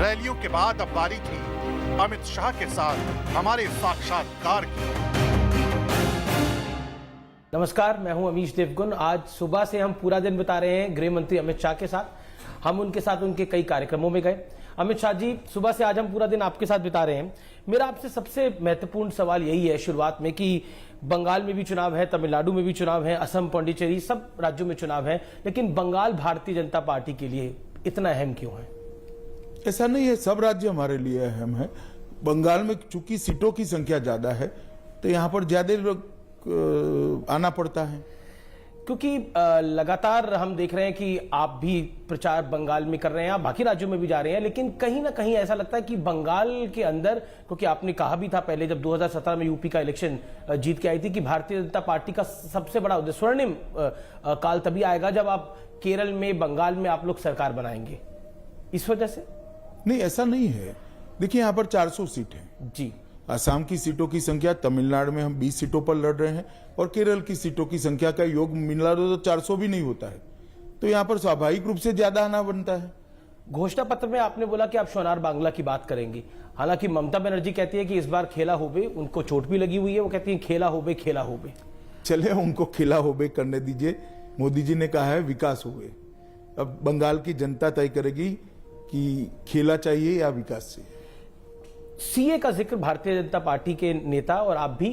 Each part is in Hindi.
रैलियों के बाद अब बारी थी अमित शाह के साथ हमारे साक्षात्कार की। नमस्कार, मैं हूं अमीश देवगुन। आज सुबह से हम पूरा दिन बिता रहे हैं गृह मंत्री अमित शाह के साथ। हम उनके साथ उनके कई कार्यक्रमों में गए। अमित शाह जी, सुबह से आज हम पूरा दिन आपके साथ बिता रहे हैं। मेरा आपसे सबसे महत्वपूर्ण सवाल यही है शुरुआत में कि बंगाल में भी चुनाव है, तमिलनाडु में भी चुनाव है, असम, पौंडीचेरी, सब राज्यों में चुनाव है, लेकिन बंगाल भारतीय जनता पार्टी के लिए इतना अहम क्यों है? ऐसा नहीं है, सब राज्य हमारे लिए अहम है। बंगाल में चूंकि सीटों की संख्या ज्यादा है तो यहाँ पर ज्यादा लोग आना पड़ता है, क्योंकि लगातार हम देख रहे हैं कि आप भी प्रचार बंगाल में कर रहे हैं, आप बाकी राज्यों में भी जा रहे हैं, लेकिन कहीं ना कहीं ऐसा लगता है कि बंगाल के अंदर, क्योंकि आपने कहा भी था पहले जब 2017 में यूपी का इलेक्शन जीत के आई थी कि भारतीय जनता पार्टी का सबसे बड़ा उद्देश्य स्वर्णिम काल तभी आएगा जब आप केरल में, बंगाल में आप लोग सरकार बनाएंगे। इस वजह से नहीं, ऐसा नहीं है। देखिए, यहाँ पर 400 सीट है जी। असम की सीटों की संख्या, तमिलनाडु में हम 20 सीटों पर लड़ रहे हैं और केरल की सीटों की संख्या का योग मिला दो तो 400 भी नहीं होता है, तो यहाँ पर स्वाभाविक रूप से ज्यादा आना बनता है। घोषणा पत्र में आपने बोला कि आप सोनार बांग्ला की बात करेंगी। हालांकि ममता बनर्जी कहती है कि इस बार खेला होबे, उनको चोट भी लगी हुई है, वो कहती है खेला होबे, खेला होबे। चले, उनको खेला होबे करने दीजिए। मोदी जी ने कहा है विकास होबे। अब बंगाल की जनता तय करेगी कि खेला चाहिए या विकास चाहिए। सीए का जिक्र भारतीय जनता पार्टी के नेता और आप भी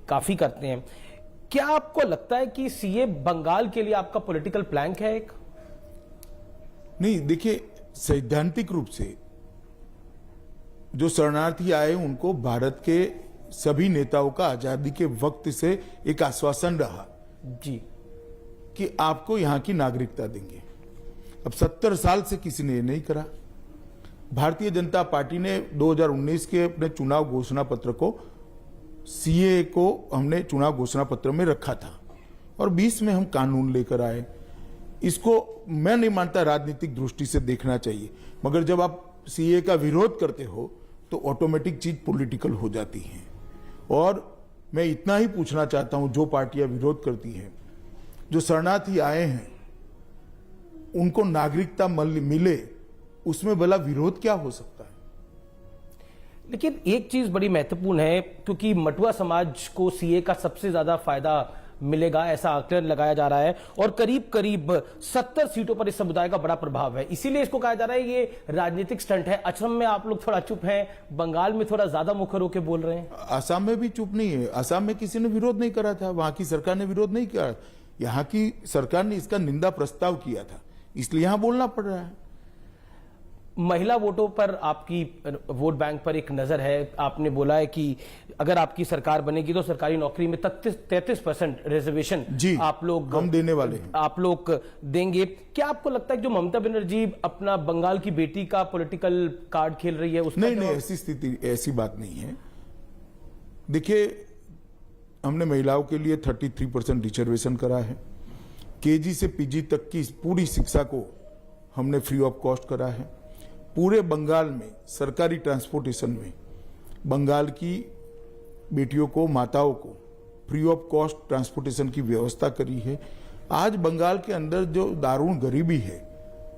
काफी करते हैं। क्या आपको लगता है कि सीए बंगाल के लिए आपका पॉलिटिकल प्लैंक है एक? नहीं, देखिए, सैद्धांतिक रूप से जो शरणार्थी आए उनको भारत के सभी नेताओं का आजादी के वक्त से एक आश्वासन रहा जी कि आपको यहां की नागरिकता देंगे। अब 70 साल से किसी ने ये नहीं करा। भारतीय जनता पार्टी ने 2019 के अपने चुनाव घोषणा पत्र को, सीए को हमने चुनाव घोषणा पत्र में रखा था और 20 में हम कानून लेकर आए। इसको मैं नहीं मानता राजनीतिक दृष्टि से देखना चाहिए, मगर जब आप सीए का विरोध करते हो तो ऑटोमेटिक चीज पॉलिटिकल हो जाती है। और मैं इतना ही पूछना चाहता हूं, जो पार्टियां विरोध करती हैं, जो शरणार्थी आए हैं उनको नागरिकता मिले, उसमें भला विरोध क्या हो सकता है? लेकिन एक चीज बड़ी महत्वपूर्ण है, क्योंकि मटुआ समाज को सीए का सबसे ज्यादा फायदा मिलेगा, ऐसा आकलन लगाया जा रहा है, और करीब करीब 70 सीटों पर इस समुदाय का बड़ा प्रभाव है। इसीलिए इसको कहा जा रहा है ये राजनीतिक स्टंट है। असम में आप लोग थोड़ा चुप हैं, बंगाल में थोड़ा ज्यादा मुखर होकर बोल रहे हैं। असम में भी चुप नहीं है। असम में किसी ने विरोध नहीं करा था, वहां की सरकार ने विरोध नहीं किया। यहाँ की सरकार ने इसका निंदा प्रस्ताव किया था, इसलिए यहां बोलना पड़ रहा है। महिला वोटों पर आपकी वोट बैंक पर एक नजर है। आपने बोला है कि अगर आपकी सरकार बनेगी तो सरकारी नौकरी में 33% रिजर्वेशन आप लोग हम देने वाले हैं, आप लोग देंगे। क्या आपको लगता है कि जो ममता बनर्जी अपना बंगाल की बेटी का पॉलिटिकल कार्ड खेल रही है उसका? नहीं, ऐसी स्थिति, ऐसी बात नहीं है। देखिए, हमने महिलाओं के लिए 33% रिजर्वेशन करा है। केजी से पीजी तक की पूरी शिक्षा को हमने फ्री ऑफ कॉस्ट करा है। पूरे बंगाल में सरकारी ट्रांसपोर्टेशन में बंगाल की बेटियों को, माताओं को फ्री ऑफ कॉस्ट ट्रांसपोर्टेशन की व्यवस्था करी है। आज बंगाल के अंदर जो दारुण गरीबी है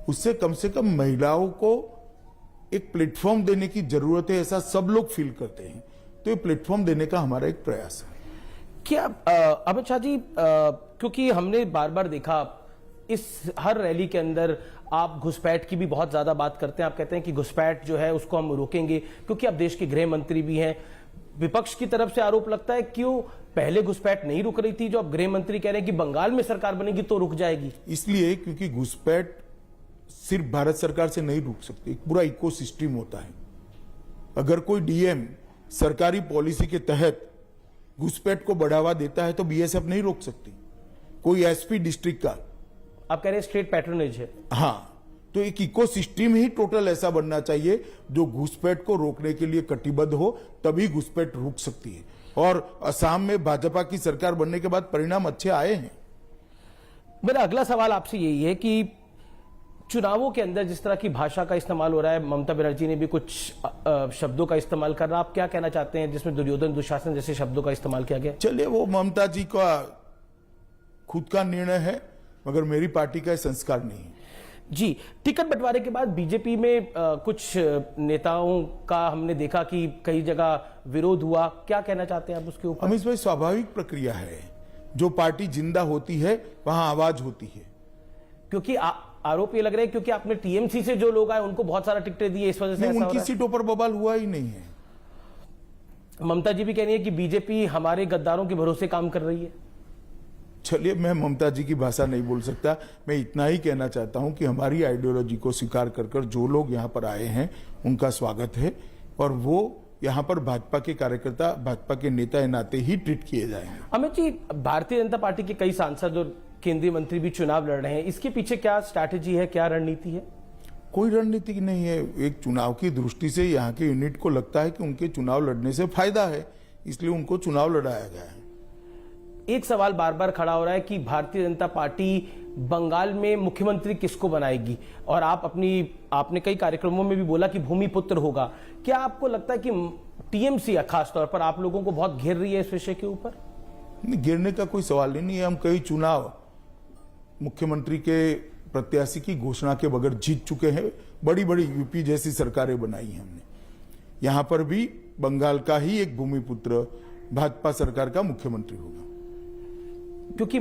उससे कम से कम महिलाओं को एक प्लेटफॉर्म देने की जरूरत है, ऐसा सब लोग फील करते हैं। तो ये प्लेटफॉर्म देने का हमारा एक प्रयास है। क्या अमित शाह जी, क्योंकि हमने बार बार देखा इस हर रैली के अंदर आप घुसपैठ की भी बहुत ज्यादा बात करते हैं। आप कहते हैं कि घुसपैठ जो है उसको हम रोकेंगे, क्योंकि आप देश के गृह मंत्री भी हैं। विपक्ष की तरफ से आरोप लगता है क्यों पहले घुसपैठ नहीं रुक रही थी, जो अब गृह मंत्री कह रहे हैं कि बंगाल में सरकार बनेगी तो रुक जाएगी? इसलिए क्योंकि घुसपैठ सिर्फ भारत सरकार से नहीं रुक सकती, एक पूरा इकोसिस्टम होता है। अगर कोई डीएम सरकारी पॉलिसी के तहत घुसपैठ को बढ़ावा देता है तो बीएसएफ नहीं रोक सकती। कोई एसपी डिस्ट्रिक्ट का, आप कह रहे हैं स्टेट पैट्रोनेज है। हाँ, तो एक इकोसिस्टम ही टोटल ऐसा बनना चाहिए जो घुसपैठ को रोकने के लिए कटिबद्ध हो, तभी घुसपैठ रुक सकती है। और असम में भाजपा की सरकार बनने के बाद परिणाम अच्छे आए हैं। मेरा अगला सवाल आपसे यही है कि चुनावों के अंदर जिस तरह की भाषा का इस्तेमाल हो रहा है, ममता बनर्जी ने भी कुछ शब्दों का इस्तेमाल कर रहा, आप क्या कहना चाहते हैं जिसमें दुर्योधन, दुशासन जैसे शब्दों का इस्तेमाल किया गया? चलिए, वो ममता जी का खुद का निर्णय है, मगर मेरी पार्टी का संस्कार नहीं है। जी, टिकट बंटवारे के बाद बीजेपी में कुछ नेताओं का हमने देखा कि कई जगह विरोध हुआ, क्या कहना चाहते हैं आप उसके ऊपर? अमित भाई, स्वाभाविक प्रक्रिया है, जो पार्टी जिंदा होती है वहां आवाज होती है। क्योंकि आरोप ये लग रहा है क्योंकि आपने टीएमसी से जो लोग आए उनको बहुत सारा टिकटें दिए, इस वजह से ऐसा हो उनकी रहा है। सीटों पर बवाल हुआ ही नहीं है। ममता जी भी कह रही है कि बीजेपी हमारे गद्दारों के भरोसे काम कर रही है। चलिए, मैं ममता जी की भाषा नहीं बोल सकता, मैं इतना ही कहना चाहता हूं कि हमारी आइडियोलॉजी को स्वीकार कर जो लोग यहां पर आए हैं उनका स्वागत है, और वो यहां पर भाजपा के कार्यकर्ता, भाजपा के नेता नाते ही ट्रीट किए जाएंगे। अमित जी, भारतीय जनता पार्टी के कई सांसद और केंद्रीय मंत्री भी चुनाव लड़ रहे हैं, इसके पीछे क्या स्ट्रैटेजी है, क्या रणनीति है? कोई रणनीति नहीं है। एक चुनाव की दृष्टि से यहाँ के यूनिट को लगता है कि उनके चुनाव लड़ने से फायदा है, इसलिए उनको चुनाव लड़ाया गया है। एक सवाल बार बार खड़ा हो रहा है कि भारतीय जनता पार्टी बंगाल में मुख्यमंत्री किसको बनाएगी, और आपने कई कार्यक्रमों में भी बोला कि भूमिपुत्र होगा। क्या आपको लगता है कि टीएमसी खास तौर पर आप लोगों को बहुत घेर रही है इस विषय के ऊपर? गिरने का कोई सवाल ही नहीं है। हम कई चुनाव मुख्यमंत्री के प्रत्याशी की घोषणा के बगैर जीत चुके हैं। बड़ी बड़ी यूपी जैसी सरकारें बनाई हैं हमने। यहां पर भी बंगाल का ही एक भूमिपुत्र भाजपा सरकार का मुख्यमंत्री होगा। क्योंकि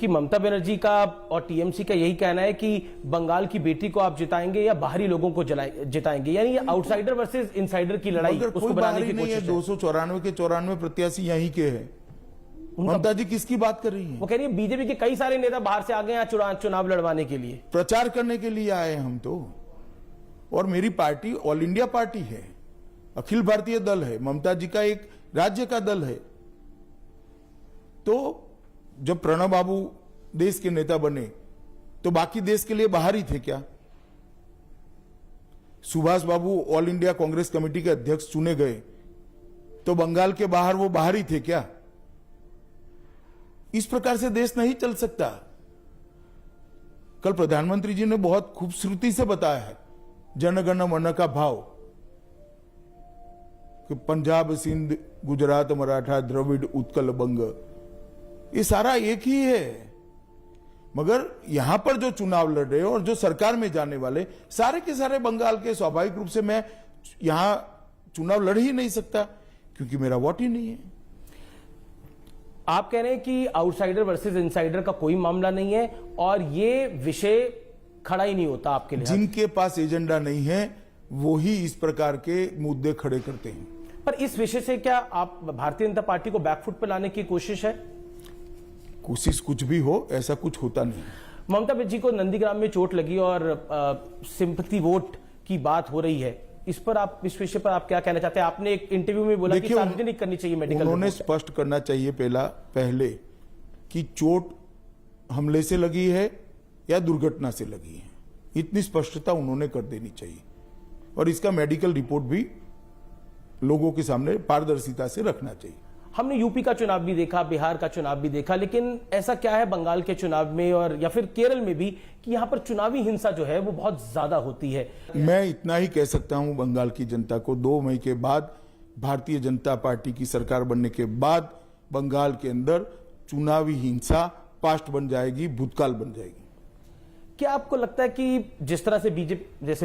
ममता बनर्जी का और टीएमसी का यही कहना है कि बंगाल की बेटी को आप जिताएंगे या बाहरी लोगों को जिताएंगे, यानी ये आउटसाइडर वर्सेस इनसाइडर की लड़ाई उसको बनाने की कोशिश है। 294 के 94 प्रत्याशी यहीं के हैं। ममता जी किसकी बात कर रही हैं? वो कह रही है बीजेपी के कई सारे नेता बाहर से आ गए हैं चुनाव लड़वाने के लिए, प्रचार करने के लिए आए हम तो। और मेरी पार्टी ऑल इंडिया पार्टी है, अखिल भारतीय दल है, ममता जी का एक राज्य का दल है। तो जब प्रणब बाबू देश के नेता बने तो बाकी देश के लिए बाहर ही थे क्या? सुभाष बाबू ऑल इंडिया कांग्रेस कमेटी के अध्यक्ष चुने गए तो बंगाल के बाहर वो बाहर ही थे क्या? इस प्रकार से देश नहीं चल सकता। कल प्रधानमंत्री जी ने बहुत खूबसूरती से बताया है जनगण मन का भाव, कि पंजाब, सिंध, गुजरात, मराठा, द्रविड़, उत्कल, बंग, ये सारा एक ही है। मगर यहां पर जो चुनाव लड़ रहे हो और जो सरकार में जाने वाले सारे के सारे बंगाल के, स्वाभाविक रूप से मैं यहां चुनाव लड़ ही नहीं सकता क्योंकि मेरा वोट ही नहीं है। आप कह रहे हैं कि आउटसाइडर वर्सेस इनसाइडर का कोई मामला नहीं है और ये विषय खड़ा ही नहीं होता आपके लिए। जिनके पास एजेंडा नहीं है वो ही इस प्रकार के मुद्दे खड़े करते हैं। पर इस विषय से क्या आप भारतीय जनता पार्टी को बैकफुट पर लाने की कोशिश है? कोशिश कुछ भी हो, ऐसा कुछ होता नहीं। ममता जी को नंदीग्राम में चोट लगी और सिंपैथी वोट की बात हो रही है, इस विषय पर आप क्या कहना चाहते हैं? आपने एक इंटरव्यू में बोला कि सार्वजनिक करनी चाहिए मेडिकल। उन्होंने स्पष्ट करना चाहिए पहले कि चोट हमले से लगी है या दुर्घटना से लगी है। इतनी स्पष्टता उन्होंने कर देनी चाहिए और इसका मेडिकल रिपोर्ट भी लोगों के सामने पारदर्शिता से रखना चाहिए। हमने यूपी का चुनाव भी देखा, बिहार का चुनाव भी देखा, लेकिन ऐसा क्या है बंगाल के चुनाव में और या फिर केरल में भी कि यहां पर चुनावी हिंसा जो है वो बहुत ज्यादा होती है? मैं इतना ही कह सकता हूं बंगाल की जनता को, 2 मई के बाद भारतीय जनता पार्टी की सरकार बनने के बाद बंगाल के अंदर चुनावी हिंसा पास्ट बन जाएगी, भूतकाल बन जाएगी। क्या आपको लगता है कि जिस तरह से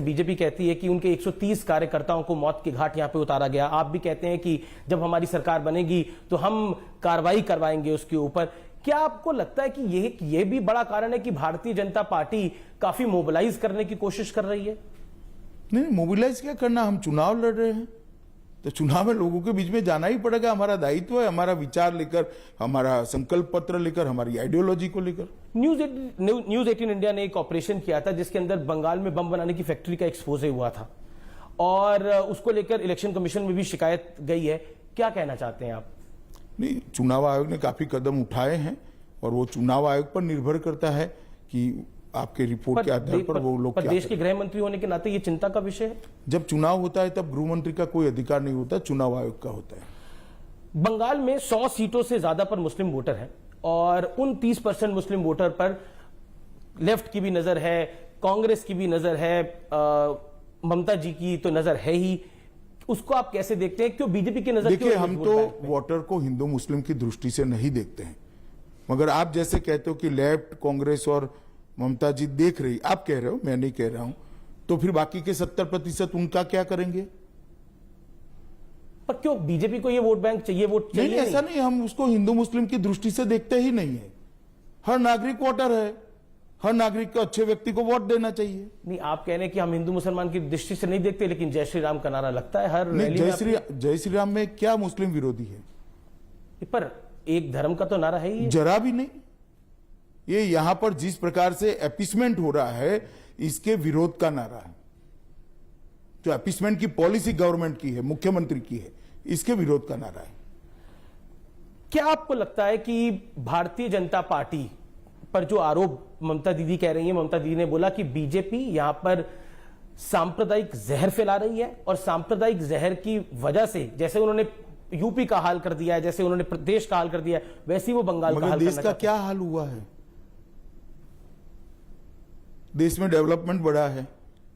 बीजेपी कहती है कि उनके 130 कार्यकर्ताओं को मौत के घाट यहां पे उतारा गया, आप भी कहते हैं कि जब हमारी सरकार बनेगी तो हम कार्रवाई करवाएंगे उसके ऊपर, क्या आपको लगता है कि ये भी बड़ा कारण है कि भारतीय जनता पार्टी काफी मोबिलाइज करने की कोशिश कर रही है? नहीं, मोबिलाइज क्या करना, हम चुनाव लड़ रहे हैं तो चुनाव में लोगों के बीच में जाना ही पड़ेगा। हमारा दायित्व है, हमारा विचार लेकर, हमारा संकल्प पत्र लेकर, हमारी आइडियोलॉजी को लेकर। न्यूज 18 इंडिया ने एक ऑपरेशन किया था जिसके अंदर बंगाल में बम बनाने की फैक्ट्री का एक्सपोजे हुआ था और उसको लेकर इलेक्शन कमीशन में भी शिकायत गई है। क्या कहना चाहते हैं आप? नहीं, चुनाव आयोग ने काफी कदम उठाए हैं और वो चुनाव आयोग पर निर्भर करता है कि आपके रिपोर्ट के आधार पर वो लोग क्या। देश के गृह मंत्री होने के नाते ये चिंता का विषय है। जब चुनाव होता है तब गृह मंत्री का कोई अधिकार नहीं होता, चुनाव आयोग का होता है। बंगाल में 100 सीटों से ज्यादा पर मुस्लिम वोटर हैं और उन 30% मुस्लिम वोटर पर लेफ्ट की भी नजर है, कांग्रेस की भी नजर है, ममता जी की तो नजर है ही। उसको आप कैसे देखते हैं? क्यों बीजेपी की नजर? देखिए, हम तो वोटर को हिंदू मुस्लिम की दृष्टि से नहीं देखते हैं, मगर आप जैसे कहते हो कि लेफ्ट, कांग्रेस और ममता जी देख रही, आप कह रहे हो, मैं नहीं कह रहा हूं, तो फिर बाकी के 70% उनका क्या करेंगे? पर क्यों बीजेपी को ये वोट बैंक चाहिए, वोट नहीं, चाहिए? ऐसा नहीं, हम उसको हिंदू मुस्लिम की दृष्टि से देखते ही नहीं है। हर नागरिक वोटर है, हर नागरिक को अच्छे व्यक्ति को वोट देना चाहिए। नहीं, आप कह रहे हैं कि हम हिंदू मुसलमान की दृष्टि से नहीं देखते, लेकिन जय श्री राम का नारा लगता है हर नहीं, रैली में। जय श्री राम में क्या मुस्लिम विरोधी है? पर एक धर्म का तो नारा है ही। जरा भी नहीं। ये यहां पर जिस प्रकार से एपिसमेंट हो रहा है, इसके विरोध का नारा है। जो एपिसमेंट की पॉलिसी गवर्नमेंट की है, मुख्यमंत्री की है, इसके विरोध का नारा है। क्या आपको लगता है कि भारतीय जनता पार्टी पर जो आरोप ममता दीदी कह रही है, ममता दीदी ने बोला कि बीजेपी यहां पर सांप्रदायिक जहर फैला रही है, और सांप्रदायिक जहर की वजह से जैसे उन्होंने यूपी का हाल कर दिया है, जैसे उन्होंने प्रदेश का हाल कर दिया है, वैसे ही वो बंगाल का हाल देश का क्या हाल हुआ है? देश में डेवलपमेंट बढ़ा है,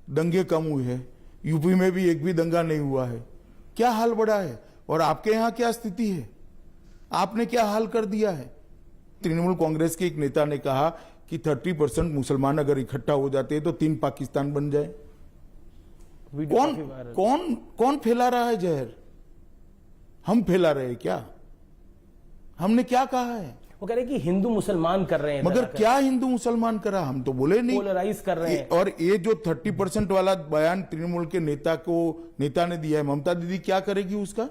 दंगे कम हुए हैं, यूपी में भी एक भी दंगा नहीं हुआ है। क्या हाल बढ़ा है? और आपके यहां क्या स्थिति है? आपने क्या हाल कर दिया है? तृणमूल कांग्रेस के एक नेता ने कहा कि 30% मुसलमान अगर इकट्ठा हो जाते हैं तो 3 पाकिस्तान बन जाए। कौन फैला रहा है जहर? हम फैला रहे हैं क्या? हमने क्या कहा है? वो कह रहे हैं कि हिंदू मुसलमान कर रहे हैं, मगर क्या हिंदू मुसलमान करा? हम तो बोले नहीं, पोलराइज कर रहे हैं। और ये जो 30% वाला बयान तृणमूल के नेता ने दिया है, ममता दीदी क्या करेगी उसका?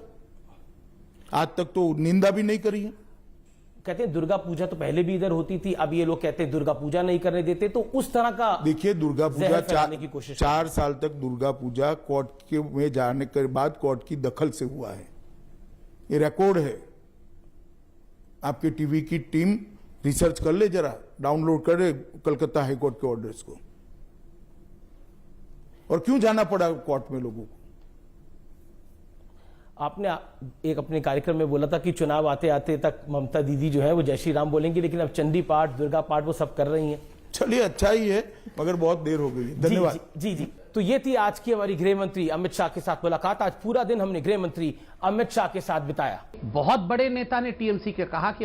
आज तक तो निंदा भी नहीं करी है। कहते हैं दुर्गा पूजा तो पहले भी इधर होती थी, अब ये लोग कहते हैं दुर्गा पूजा नहीं करने देते, तो उस तरह का देखिए, दुर्गा पूजा की कोशिश 4 साल तक दुर्गा पूजा कोर्ट के में जाने के बाद कोर्ट की दखल से हुआ है। ये रिकॉर्ड है। आपके टीवी की टीम रिसर्च कर ले, जरा डाउनलोड करे कलकत्ता हाईकोर्ट के ऑर्डर्स को। और क्यों जाना पड़ा कोर्ट में लोगों को? आपने एक अपने कार्यक्रम में बोला था कि चुनाव आते आते तक ममता दीदी जो है वो जय श्री राम बोलेंगी, लेकिन अब चंडी पाठ, दुर्गा पाठ वो सब कर रही हैं। चलिए, अच्छा ही है, मगर बहुत देर हो गई है। धन्यवाद। जी जी। तो ये थी आज की हमारी गृह मंत्री अमित शाह के साथ मुलाकात। आज पूरा दिन हमने गृह मंत्री अमित शाह के साथ बिताया। बहुत बड़े नेता ने टीएमसी के कहा कि